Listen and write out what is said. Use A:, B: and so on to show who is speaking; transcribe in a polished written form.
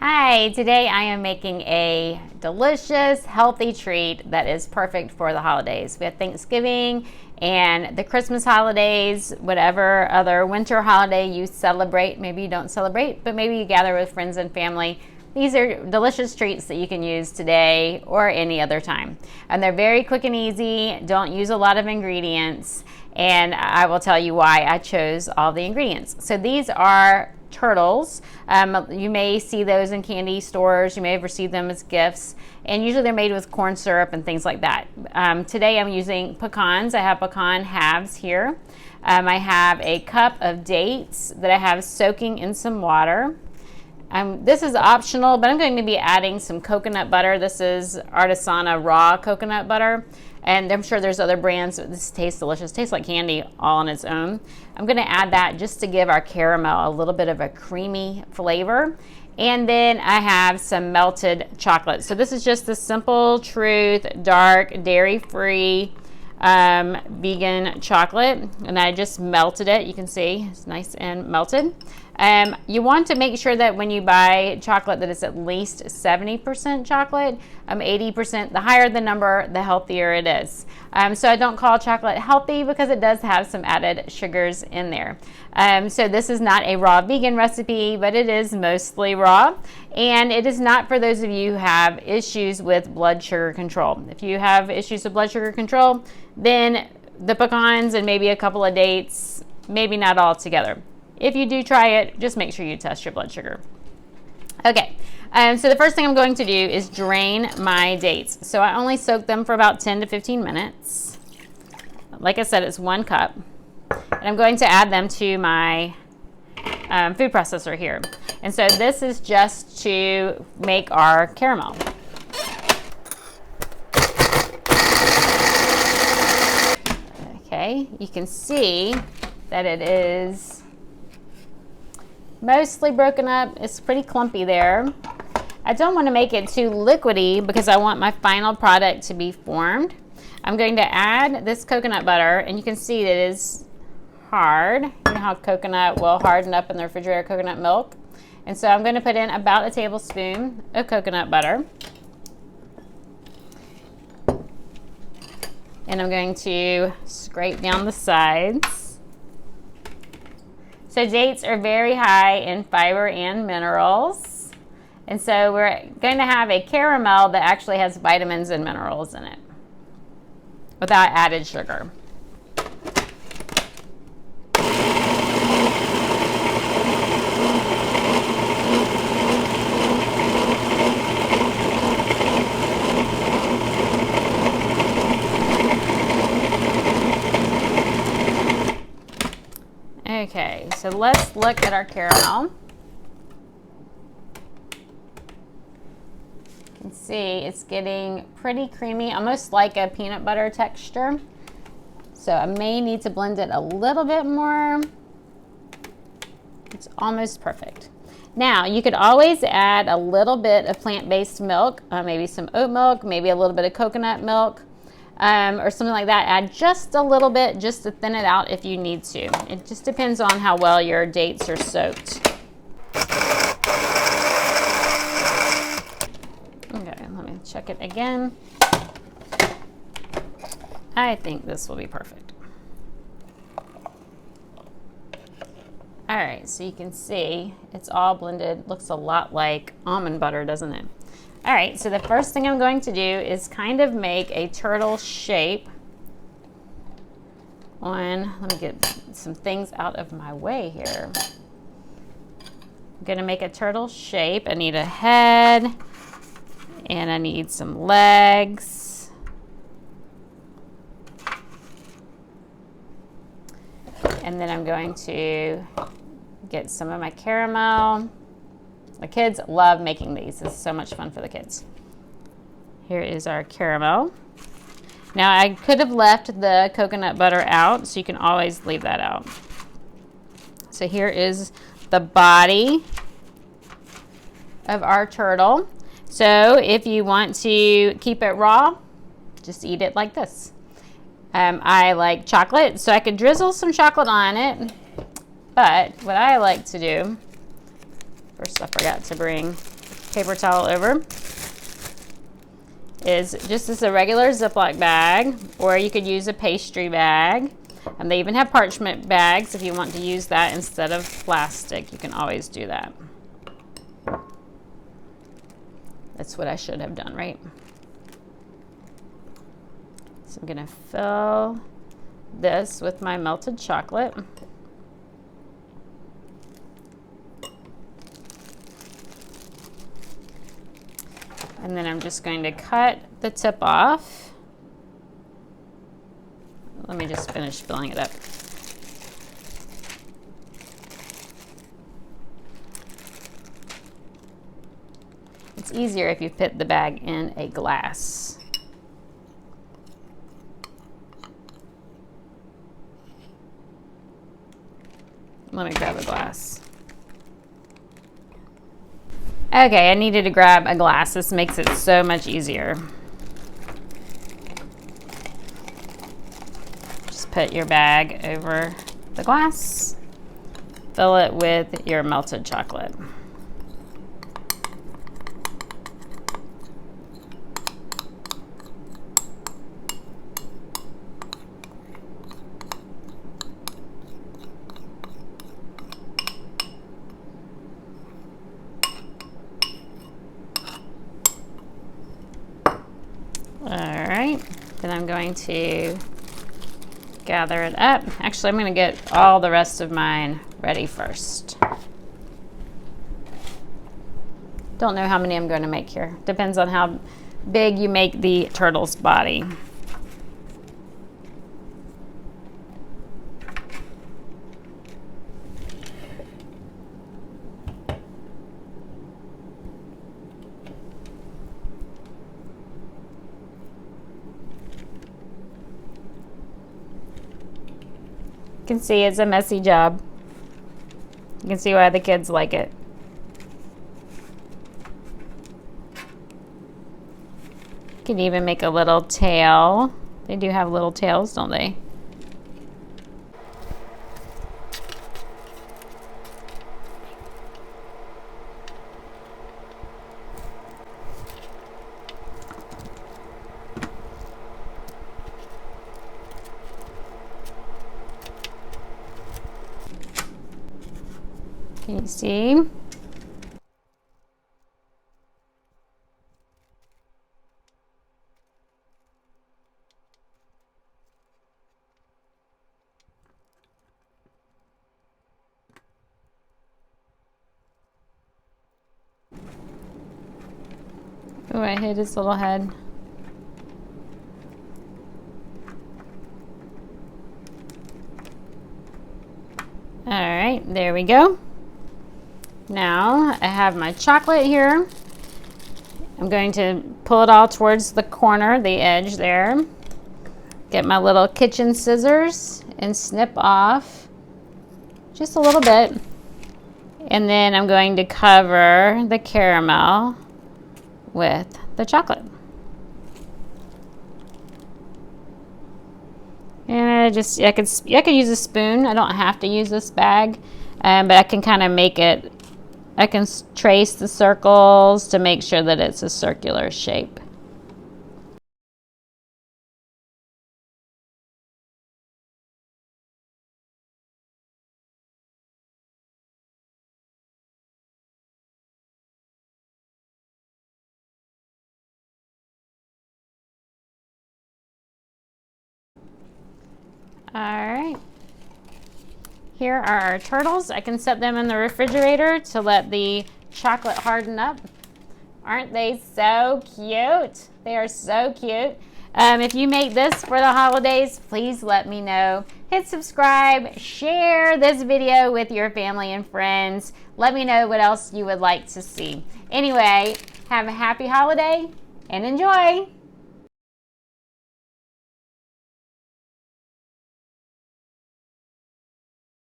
A: Hi, today I am making a delicious, healthy treat that is perfect for the holidays. We have Thanksgiving and the Christmas holidays, whatever other winter holiday you celebrate. Maybe you don't celebrate, but maybe you gather with friends and family. These are delicious treats that you can use today or any other time. And they're very quick and easy, don't use a lot of ingredients, and I will tell you why I chose all the ingredients. So these are turtles. You may see those in candy stores. You may have received them as gifts, and usually they're made with corn syrup and things like that. Today I'm using pecans. I have pecan halves here. I have a cup of dates that I have soaking in some water. This is optional, but I'm going to be adding some coconut butter. This is Artisana raw coconut butter, and I'm sure there's other brands. This tastes delicious. Tastes like candy all on its own. I'm going to add that just to give our caramel a little bit of a creamy flavor. And then I have some melted chocolate. So this is just the Simple Truth dark dairy-free vegan chocolate, and I just melted it. You can see it's nice and melted. You want to make sure that when you buy chocolate that it's at least 70% chocolate, 80%. The higher the number, the healthier it is. So I don't call chocolate healthy because it does have some added sugars in there. So this is not a raw vegan recipe, but it is mostly raw, and it is not for those of you who have issues with blood sugar control. If you have issues with blood sugar control, then the pecans and maybe a couple of dates, maybe not all together. If you do try it, just make sure you test your blood sugar. Okay, so the first thing I'm going to do is drain my dates. So I only soak them for about 10 to 15 minutes. Like I said, it's 1 cup. And I'm going to add them to my food processor here. And so this is just to make our caramel. Okay, you can see that it is mostly broken up. It's pretty clumpy there. I don't want to make it too liquidy because I want my final product to be formed. I'm going to add this coconut butter, and you can see that it is hard. You know how coconut will harden up in the refrigerator, coconut milk. And so I'm going to put in about a tablespoon of coconut butter. And I'm going to scrape down the sides. So dates are very high in fiber and minerals. And so we're going to have a caramel that actually has vitamins and minerals in it without added sugar. Okay, so let's look at our caramel. You can see it's getting pretty creamy, almost like a peanut butter texture. So I may need to blend it a little bit more. It's almost perfect. Now, you could always add a little bit of plant-based milk, maybe some oat milk, maybe a little bit of coconut milk. Or something like that. Add just a little bit just to thin it out if you need to. It just depends on how well your dates are soaked. Okay, let me check it again. I think this will be perfect. All right, so you can see it's all blended. Looks a lot like almond butter, doesn't it? All right, so the first thing I'm going to do is kind of make a turtle shape let me get some things out of my way here. I'm gonna make a turtle shape. I need a head and I need some legs. And then I'm going to get some of my caramel. The kids love making these. This is so much fun for the kids. Here is our caramel. Now I could have left the coconut butter out, so you can always leave that out. So here is the body of our turtle. So if you want to keep it raw, just eat it like this. I like chocolate, so I could drizzle some chocolate on it. But what I like to do, first I forgot to bring paper towel over is just as a regular Ziploc bag, or you could use a pastry bag. And they even have parchment bags if you want to use that instead of plastic. You can always do that. That's what I should have done, right? So I'm going to fill this with my melted chocolate. And then I'm just going to cut the tip off. Let me just finish filling it up. It's easier if you put the bag in a glass. Let me grab a glass. Okay, I needed to grab a glass. This makes it so much easier. Just put your bag over the glass. Fill it with your melted chocolate. All right, then I'm going to gather it up. Actually, I'm going to get all the rest of mine ready first. Don't know how many I'm going to make here. Depends on how big you make the turtle's body. You can see it's a messy job. You can see why the kids like it. You can even make a little tail. They do have little tails, don't they? Can you see? Oh, I hit his little head. All right, there we go. Now I have my chocolate here. I'm going to pull it all towards the corner, the edge there. Get my little kitchen scissors and snip off just a little bit. And then I'm going to cover the caramel with the chocolate. And I could use a spoon. I don't have to use this bag, but I can kind of make it. I can trace the circles to make sure that it's a circular shape. All right. Here are our turtles. I can set them in the refrigerator to let the chocolate harden up. Aren't they so cute? They are so cute. If you make this for the holidays, please let me know. Hit subscribe, share this video with your family and friends. Let me know what else you would like to see. Anyway, have a happy holiday and enjoy.